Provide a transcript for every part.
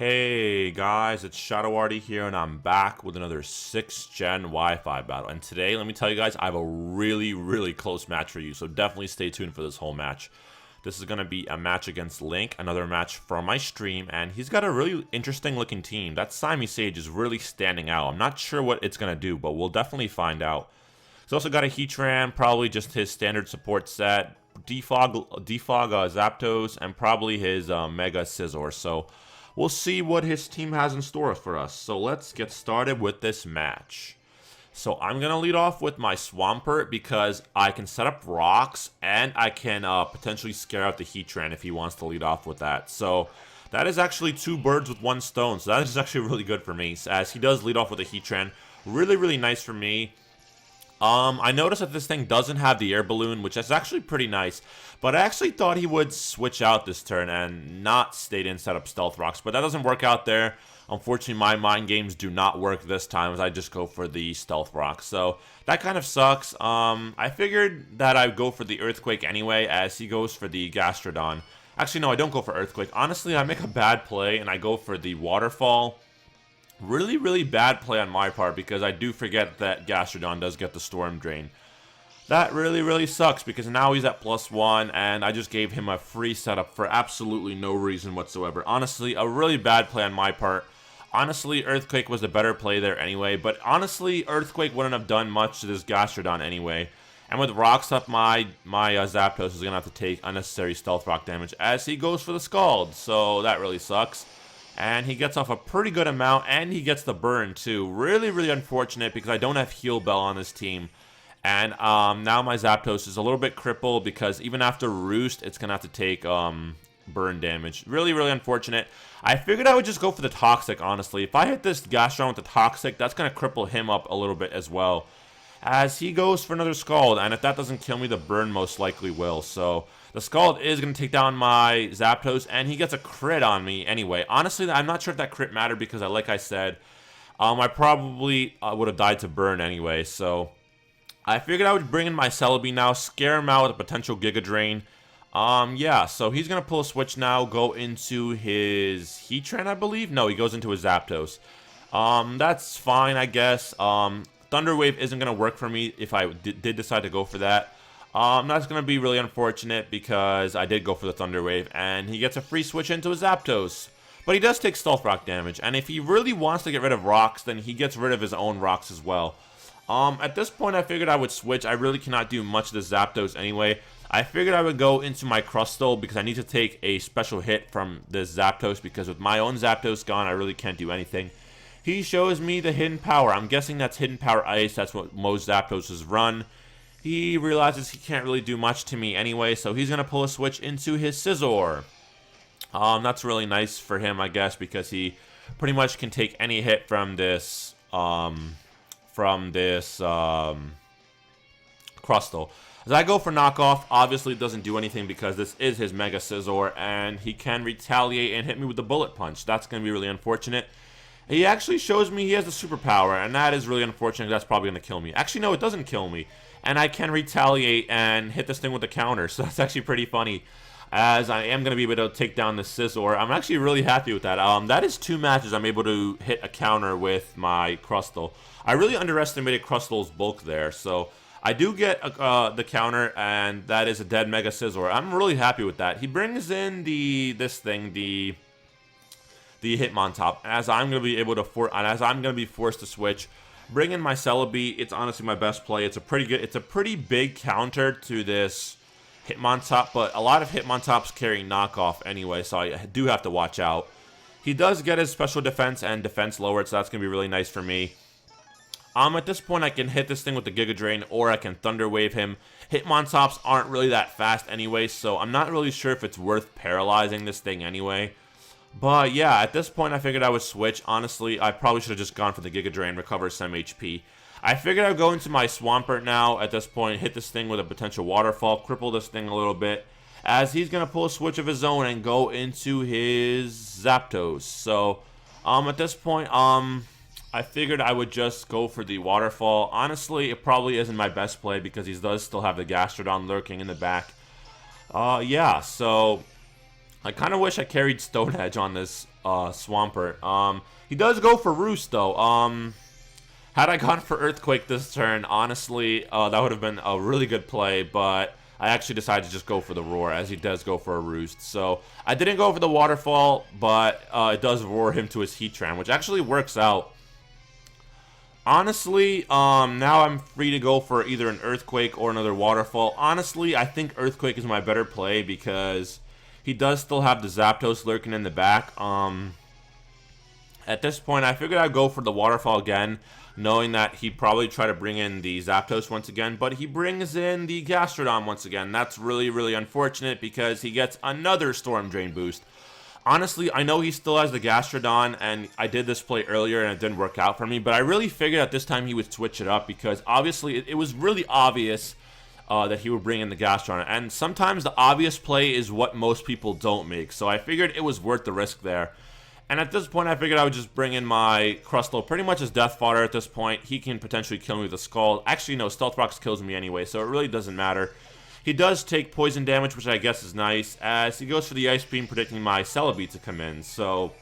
Hey guys, it's Shadowardy here, and I'm back with another 6th Gen Wi-Fi battle. And today, let me tell you guys, I have a really close match for you, so definitely stay tuned for this whole match. This is going to be a match against Link, another match from my stream, and he's got a really interesting looking team. That Simisage is really standing out. I'm not sure what it's going to do, but we'll definitely find out. He's also got a Heatran, probably just his standard support set, Defog Zapdos, and probably his Mega Scizor. So we'll see what his team has in store for us. So let's get started with this match. So I'm going to lead off with my Swampert because I can set up rocks and I can potentially scare out the Heatran if he wants to lead off with that. So that is actually 2 birds with 1 stone. So that is actually really good for me as he does lead off with a Heatran. Really nice for me. I noticed that this thing doesn't have the air balloon, which is actually pretty nice. But I actually thought he would switch out this turn and not stay in set up Stealth Rocks. But that doesn't work out there. Unfortunately, my mind games do not work this time as I just go for the Stealth Rocks. So that kind of sucks. I figured that I'd go for the Earthquake anyway as he goes for the Gastrodon. Actually, no, I don't go for Earthquake. Honestly, I make a bad play and I go for the Waterfall. Really bad play on my part because I do forget that Gastrodon does get the Storm Drain. That really sucks because now he's at +1 and I just gave him a free setup for absolutely no reason whatsoever. Honestly, a really bad play on my part. Honestly, Earthquake was the better play there anyway, but honestly, Earthquake wouldn't have done much to this Gastrodon anyway. And with rocks up, my Zapdos is going to have to take unnecessary Stealth Rock damage as he goes for the Scald, so that really sucks. And he gets off a pretty good amount, and he gets the burn too. Really unfortunate because I don't have Heal Bell on this team. And now my Zapdos is a little bit crippled because even after Roost, it's going to have to take burn damage. Really unfortunate. I figured I would just go for the Toxic, honestly. If I hit this Gastrodon with the Toxic, that's going to cripple him up a little bit as well. As he goes for another Scald, and if that doesn't kill me, the burn most likely will. So the Scald is going to take down my Zapdos, and he gets a crit on me anyway. Honestly, I'm not sure if that crit mattered because, like I said, I probably would have died to burn anyway. So I figured I would bring in my Celebi now, scare him out with a potential Giga Drain. Yeah, so he's going to pull a switch now, go into his Heatran, I believe? No, he goes into his Zapdos. That's fine, I guess. Thunder Wave isn't going to work for me if I did decide to go for that. That's going to be really unfortunate because I did go for the Thunder Wave, and he gets a free switch into his Zapdos. But he does take Stealth Rock damage, and if he really wants to get rid of rocks, then he gets rid of his own rocks as well. At this point, I figured I would switch. I really cannot do much to the Zapdos anyway. I figured I would go into my Crustle because I need to take a special hit from this Zapdos because with my own Zapdos gone, I really can't do anything. He shows me the Hidden Power. I'm guessing that's Hidden Power Ice. That's what most Zapdos run. He realizes he can't really do much to me anyway, so he's going to pull a switch into his Scizor. That's really nice for him, I guess, because he pretty much can take any hit from this Crustle. As I go for knockoff, obviously it doesn't do anything because this is his Mega Scizor, and he can retaliate and hit me with the Bullet Punch. That's going to be really unfortunate. He actually shows me he has the superpower, and that is really unfortunate. That's probably going to kill me. Actually, no, it doesn't kill me. And I can retaliate and hit this thing with a counter, so that's actually pretty funny. As I am going to be able to take down the Scizor. I'm actually really happy with that. That is 2 matches I'm able to hit a counter with my Crustle. I really underestimated Crustle's bulk there, so I do get the counter, and that is a dead Mega Scizor. I'm really happy with that. He brings in the Hitmontop, as I'm going to be able to forced to switch. Bring in my Celebi. It's honestly my best play. It's a pretty big counter to this Hitmontop, but a lot of Hitmontops carry knockoff anyway, so I do have to watch out. He does get his special defense and defense lowered, so that's going to be really nice for me. At this point, I can hit this thing with the Giga Drain, or I can Thunder Wave him. Hitmontops aren't really that fast anyway, so I'm not really sure if it's worth paralyzing this thing anyway. But yeah, at this point, I figured I would switch. Honestly, I probably should have just gone for the Giga Drain, recover some HP. I figured I'd go into my Swampert now at this point, hit this thing with a potential Waterfall, cripple this thing a little bit, as he's going to pull a switch of his own and go into his Zapdos. So, at this point, I figured I would just go for the Waterfall. Honestly, it probably isn't my best play because he does still have the Gastrodon lurking in the back. Yeah, so I kind of wish I carried Stone Edge on this Swampert. He does go for Roost, though. Had I gone for Earthquake this turn, honestly, that would have been a really good play, but I actually decided to just go for the Roar, as he does go for a Roost. So, I didn't go for the Waterfall, but it does Roar him to his Heatran, which actually works out. Honestly, now I'm free to go for either an Earthquake or another Waterfall. Honestly, I think Earthquake is my better play because he does still have the Zapdos lurking in the back. At this point, I figured I'd go for the Waterfall again, knowing that he'd probably try to bring in the Zapdos once again, but he brings in the Gastrodon once again. That's really, really unfortunate because he gets another Storm Drain boost. Honestly, I know he still has the Gastrodon, and I did this play earlier and it didn't work out for me, but I really figured at this time he would switch it up because obviously it was really obvious that he would bring in the Gastrodon, and sometimes the obvious play is what most people don't make, so I figured it was worth the risk there. And at this point, I figured I would just bring in my Crustle pretty much as death fodder at this point. He can potentially kill me with a Scald. Actually, no, Stealth Rocks kills me anyway, so it really doesn't matter. He does take poison damage, which I guess is nice, as he goes for the Ice Beam, predicting my Celebi to come in. So,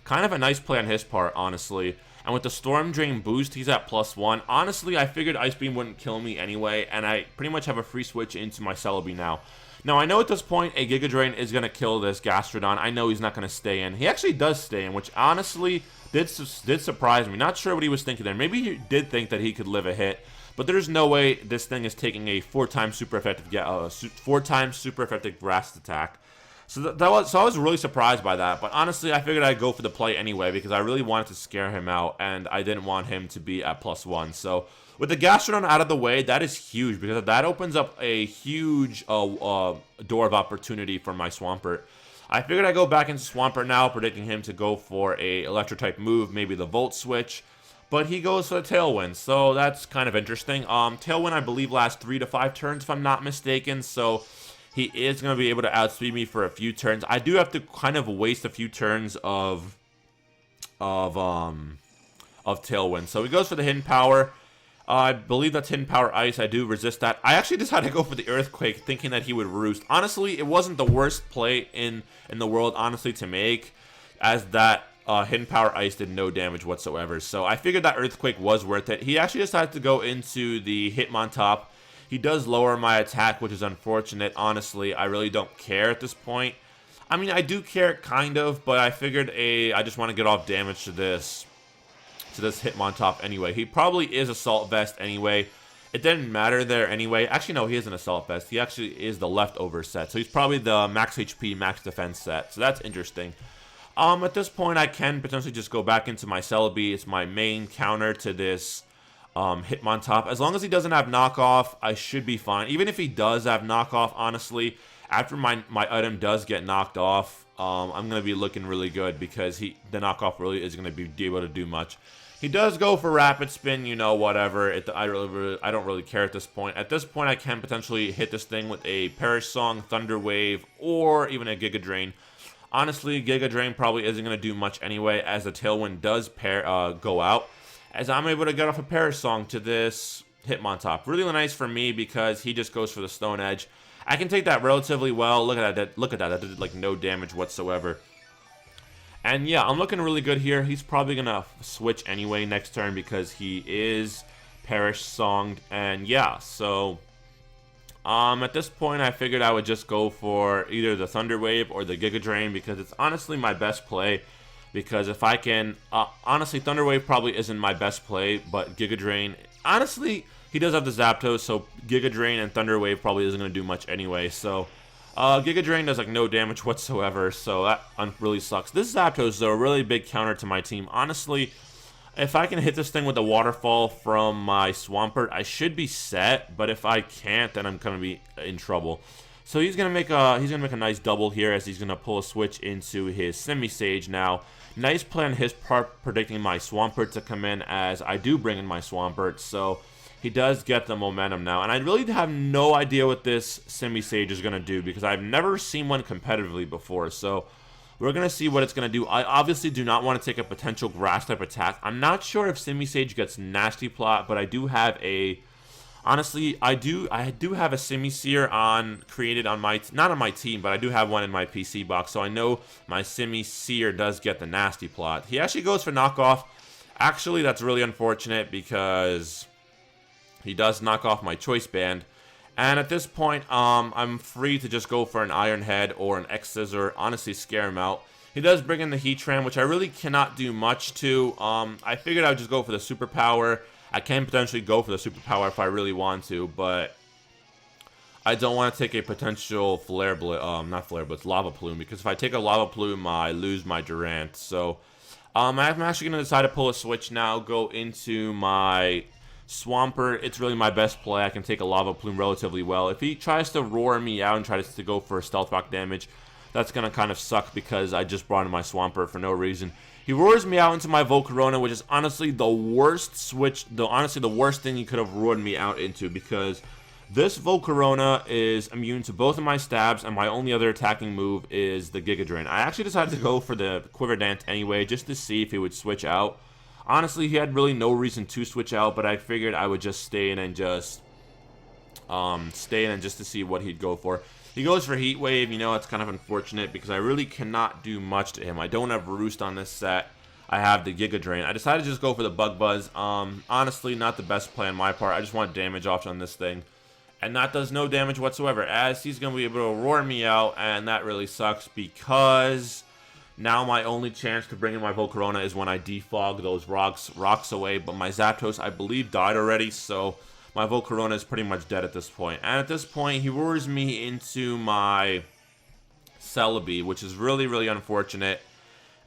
kind of a nice play on his part, honestly. And with the Storm Drain boost, he's at +1. Honestly, I figured Ice Beam wouldn't kill me anyway, and I pretty much have a free switch into my Celebi now. Now, I know at this point, a Giga Drain is going to kill this Gastrodon. I know he's not going to stay in. He actually does stay in, which honestly did surprise me. Not sure what he was thinking there. Maybe he did think that he could live a hit. But there's no way this thing is taking a 4x super effective Grass attack. So I was really surprised by that. But honestly, I figured I'd go for the play anyway because I really wanted to scare him out, and I didn't want him to be at +1. So with the Gastrodon out of the way, that is huge because that opens up a huge door of opportunity for my Swampert. I figured I'd go back into Swampert now, predicting him to go for a Electro-type move, maybe the Volt Switch. But he goes for the Tailwind, so that's kind of interesting. Tailwind, I believe, lasts 3 to 5 turns, if I'm not mistaken, so he is going to be able to outspeed me for a few turns. I do have to kind of waste a few turns of Tailwind. So he goes for the Hidden Power. I believe that's Hidden Power Ice. I do resist that. I actually decided to go for the Earthquake, thinking that he would Roost. Honestly, it wasn't the worst play in the world, honestly, to make, as that Hidden Power Ice did no damage whatsoever. So I figured that Earthquake was worth it. He actually decided to go into the Hitmontop. He does lower my attack, which is unfortunate. Honestly, I really don't care at this point. I mean, I do care, kind of, but I figured I just want to get off damage to this Hitmontop anyway. He probably is Assault Vest anyway. It didn't matter there anyway. Actually, no, he isn't Assault Vest. He actually is the leftover set. So he's probably the max HP, max defense set. So that's interesting. At this point, I can potentially just go back into my Celebi. It's my main counter to this Hitmontop. As long as he doesn't have knockoff, I should be fine. Even if he does have knockoff, honestly, after my item does get knocked off, I'm going to be looking really good because the knockoff really isn't going to be able to do much. He does go for Rapid Spin, you know, whatever. I don't really care at this point. At this point, I can potentially hit this thing with a Perish Song, Thunder Wave, or even a Giga Drain. Honestly, Giga Drain probably isn't going to do much anyway, as the Tailwind does go out, as I'm able to get off a Perish Song to this Hitmontop. Really nice for me because he just goes for the Stone Edge. I can take that relatively well. Look at that. That did like no damage whatsoever. And yeah, I'm looking really good here. He's probably going to switch anyway next turn because he is Perish Songed. And yeah, so at this point, I figured I would just go for either the Thunder Wave or the Giga Drain because it's honestly my best play. Because if I can, honestly, Thunder Wave probably isn't my best play, but Giga Drain, honestly, he does have the Zapdos, so Giga Drain and Thunder Wave probably isn't going to do much anyway. So Giga Drain does like no damage whatsoever, so that really sucks. This Zapdos is a really big counter to my team. Honestly, if I can hit this thing with a Waterfall from my Swampert, I should be set. But if I can't, then I'm gonna be in trouble. So he's gonna make a nice double here as he's gonna pull a switch into his Simisage now. Nice play on his part, predicting my Swampert to come in as I do bring in my Swampert. So he does get the momentum now. And I really have no idea what this Simisage is going to do because I've never seen one competitively before. So we're going to see what it's going to do. I obviously do not want to take a potential Grass-type attack. I'm not sure if Simisage gets Nasty Plot, but I do have a Honestly, I do have a Simisage on created on my not on my team, but I do have one in my PC box, so I know my Simisage does get the nasty plot. He actually goes for knockoff. Actually, that's really unfortunate because he does knock off my choice band. And at this point, I'm free to just go for an Iron Head or an X Scissor. Honestly, scare him out. He does bring in the Heatran, which I really cannot do much to. I figured I would just go for the Superpower. I can potentially go for the Superpower if I really want to, but I don't want to take a potential Flare Blitz, not Flare Blitz, Lava Plume, because if I take a Lava Plume, I lose my Durant. So, I'm actually going to decide to pull a switch now, go into my Swampert. It's really my best play. I can take a Lava Plume relatively well. If he tries to roar me out and tries to go for Stealth Rock damage, that's going to kind of suck because I just brought in my Swampert for no reason. He roars me out into my Volcarona, which is honestly the worst switch, honestly the worst thing he could have roared me out into, because this Volcarona is immune to both of my stabs, and my only other attacking move is the Giga Drain. I actually decided to go for the Quiver Dance anyway, just to see if he would switch out. Honestly, he had really no reason to switch out, but I figured I would just stay in and just to see what he'd go for. He goes for Heat Wave. You know, it's kind of unfortunate because I really cannot do much to him. I don't have Roost on this set. I have the Giga Drain. I decided to just go for the Bug Buzz. Honestly, not the best play on my part. I just want damage off on this thing. And that does no damage whatsoever, as he's going to be able to roar me out, and that really sucks because now my only chance to bring in my Volcarona is when I defog those rocks away. But my Zapdos, I believe, died already, so my Volcarona is pretty much dead at this point. And at this point, he roars me into my Celebi, which is really, really unfortunate,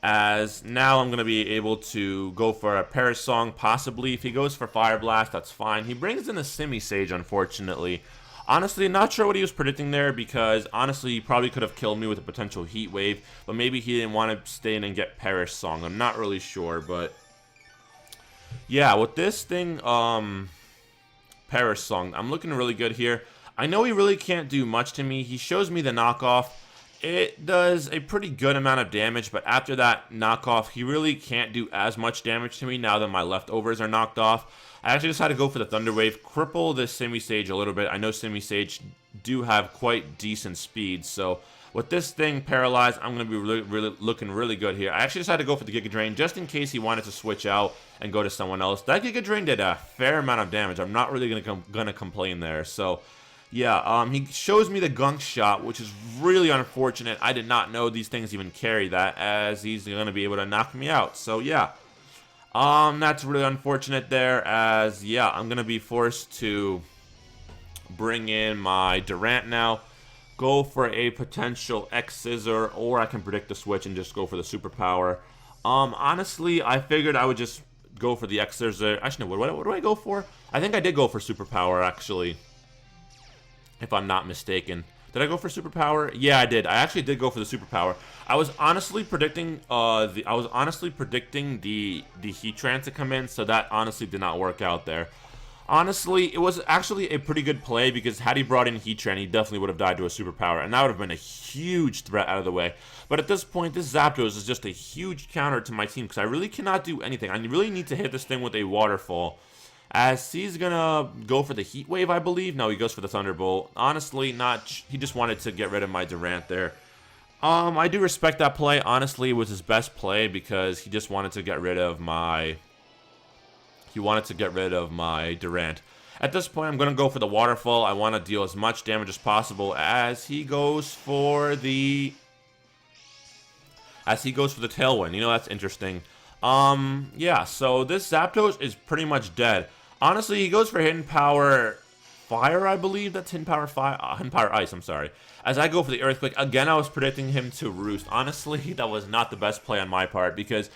as now I'm going to be able to go for a Perish Song, possibly. If he goes for Fire Blast, that's fine. He brings in a Simisage, unfortunately. Honestly, not sure what he was predicting there, because honestly, he probably could have killed me with a potential Heat Wave, but maybe he didn't want to stay in and get Perish Song. I'm not really sure, but yeah, with this thing, Perish Song, I'm looking really good here. I know he really can't do much to me. He shows me the knockoff. It does a pretty good amount of damage, but after that knockoff, he really can't do as much damage to me now that my leftovers are knocked off. I actually decided to go for the Thunder Wave, cripple this Simisage a little bit. I know Simisage do have quite decent speed, so with this thing paralyzed, I'm going to be looking really good here. I actually decided to go for the Giga Drain just in case he wanted to switch out and go to someone else. That Giga Drain did a fair amount of damage. I'm not really going to complain there. So, yeah, he shows me the Gunk Shot, which is really unfortunate. I did not know these things even carry that, as he's going to be able to knock me out. So, yeah. That's really unfortunate there, as, yeah, I'm going to be forced to bring in my Durant now. Go for a potential X Scissor, or I can predict the switch and just go for the Superpower. Honestly, I figured I would just go for the X Scissor. Actually, no, what do I go for? I think I did go for Superpower, actually, if I'm not mistaken. Did I go for Superpower? Yeah, I did. I actually did go for the Superpower. I was honestly predicting the Heatran to come in, so that honestly did not work out there. Honestly, it was actually a pretty good play, because had he brought in Heatran, he definitely would have died to a Superpower, and that would have been a huge threat out of the way. But at this point, this Zapdos is just a huge counter to my team, because I really cannot do anything. I really need to hit this thing with a Waterfall, as he's gonna go for the Heat Wave, I believe. No, he goes for the Thunderbolt. Honestly, he just wanted to get rid of my Durant there. I do respect that play. Honestly, it was his best play, because he just wanted to get rid of my Durant. At this point, I'm going to go for the Waterfall. I want to deal as much damage as possible, as he goes for the Tailwind. You know, that's interesting. Yeah, so this Zapdos is pretty much dead. Honestly, he goes for Hidden Power Fire, I believe. That's Hidden Power Hidden Power Ice, I'm sorry. As I go for the Earthquake, again, I was predicting him to Roost. Honestly, that was not the best play on my part, because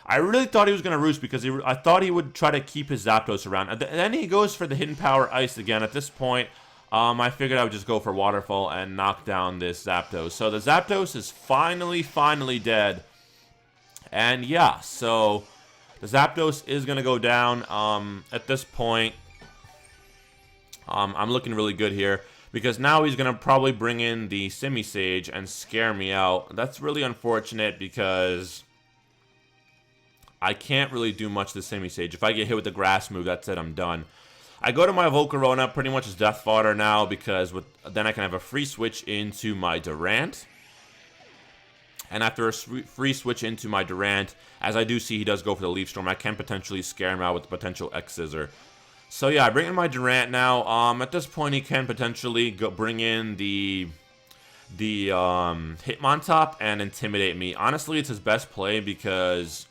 I really thought he was going to Roost, because I thought he would try to keep his Zapdos around. And then he goes for the Hidden Power Ice again. At this point, I figured I would just go for Waterfall and knock down this Zapdos. So the Zapdos is finally dead. And yeah, so the Zapdos is going to go down. At this point, I'm looking really good here, because now he's going to probably bring in the Simisage and scare me out. That's really unfortunate, because I can't really do much to Simisage. If I get hit with the Grass move, that's it, I'm done. I go to my Volcarona, pretty much as Death Fodder now, because then I can have a free switch into my Durant. And after a free switch into my Durant, as I do see he does go for the Leaf Storm, I can potentially scare him out with the potential X-Scissor. So yeah, I bring in my Durant now. At this point, he can potentially bring in the Hitmontop and intimidate me. Honestly, it's his best play because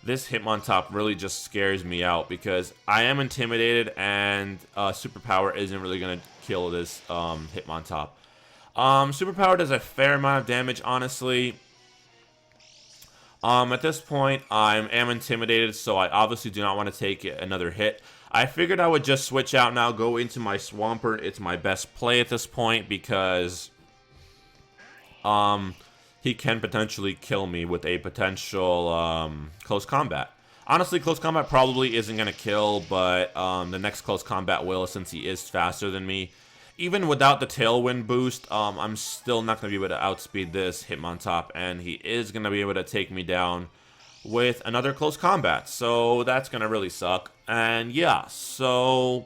this Hitmontop really just scares me out because I am intimidated and Superpower isn't really going to kill this Hitmontop. Superpower does a fair amount of damage, honestly. At this point, I am intimidated, so I obviously do not want to take another hit. I figured I would just switch out now, go into my Swampert. It's my best play at this point because he can potentially kill me with a potential close combat. Honestly, close combat probably isn't going to kill, but the next close combat will since he is faster than me. Even without the Tailwind boost, I'm still not going to be able to outspeed this Hitmontop, and he is going to be able to take me down with another close combat. So that's going to really suck. And yeah, so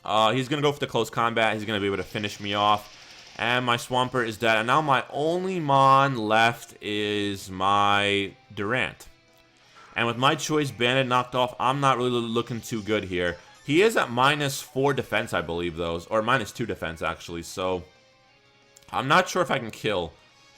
he's going to go for the close combat. He's going to be able to finish me off. And my Swampert is dead. And now my only Mon left is my Durant. And with my Choice Bandit knocked off, I'm not really looking too good here. He is at -4 defense, I believe, though. Or -2 defense, actually. So I'm not sure if I can kill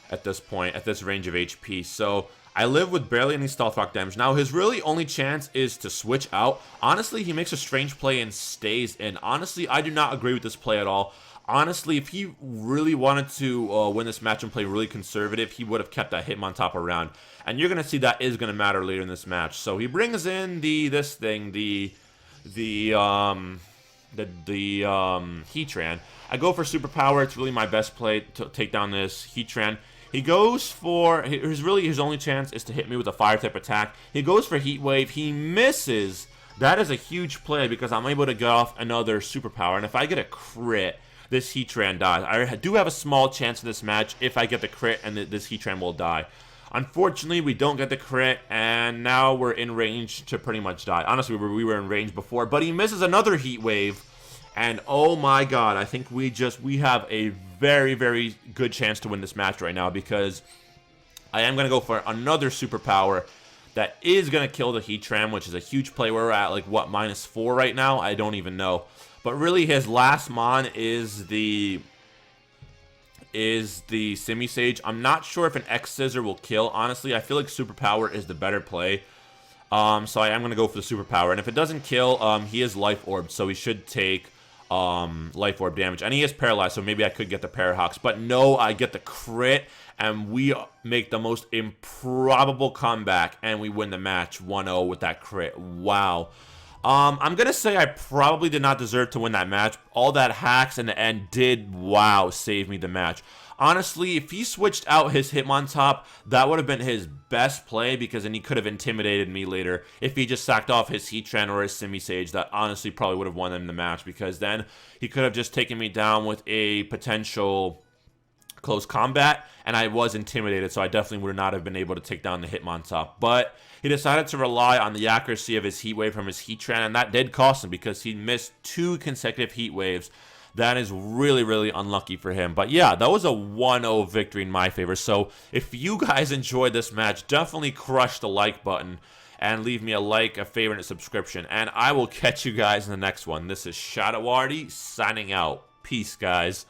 at this point, at this range of HP. So I live with barely any Stealth Rock damage. Now, his really only chance is to switch out. Honestly, he makes a strange play and stays in. Honestly, I do not agree with this play at all. Honestly, if he really wanted to win this match and play really conservative, he would have kept that Hitmontop around. And you're going to see that is going to matter later in this match. So he brings in the Heatran. I go for Superpower. It's really my best play to take down this Heatran. He goes for, his only chance is to hit me with a Fire type attack. He goes for Heat Wave. He misses. That is a huge play because I'm able to get off another Superpower. And if I get a crit, this Heatran dies. I do have a small chance in this match if I get the crit and this Heatran will die. Unfortunately, we don't get the crit, and now we're in range to pretty much die. Honestly, we were in range before, but he misses another Heat Wave, and oh my god, I think we have a very, very good chance to win this match right now because I am going to go for another Superpower that is going to kill the Heatran, which is a huge play. We're at, like, what, -4 right now? I don't even know. But really, his last Mon is the Simisage. I'm not sure if an X-Scissor will kill. Honestly, I feel like Superpower is the better play. So I am going to go for the Superpower. And if it doesn't kill, he is Life Orb, so he should take Life Orb damage. And he is paralyzed, so maybe I could get the Parahawks. But no, I get the crit, and we make the most improbable comeback, and we win the match 1-0 with that crit. Wow. I'm going to say I probably did not deserve to win that match. All that hacks in the end did, wow, save me the match. Honestly, if he switched out his Hitmontop, that would have been his best play because then he could have intimidated me later. If he just sacked off his Heatran or his Simisage, that honestly probably would have won him the match because then he could have just taken me down with a potential close combat, and I was intimidated, so I definitely would not have been able to take down the Hitmontop. But he decided to rely on the accuracy of his Heat Wave from his Heatran, and that did cost him because he missed 2 consecutive Heat Waves. That is really, really unlucky for him. But yeah, that was a 1-0 victory in my favor. So if you guys enjoyed this match, definitely crush the like button and leave me a like, a favorite, and a subscription. And I will catch you guys in the next one. This is Shadowardy signing out. Peace, guys.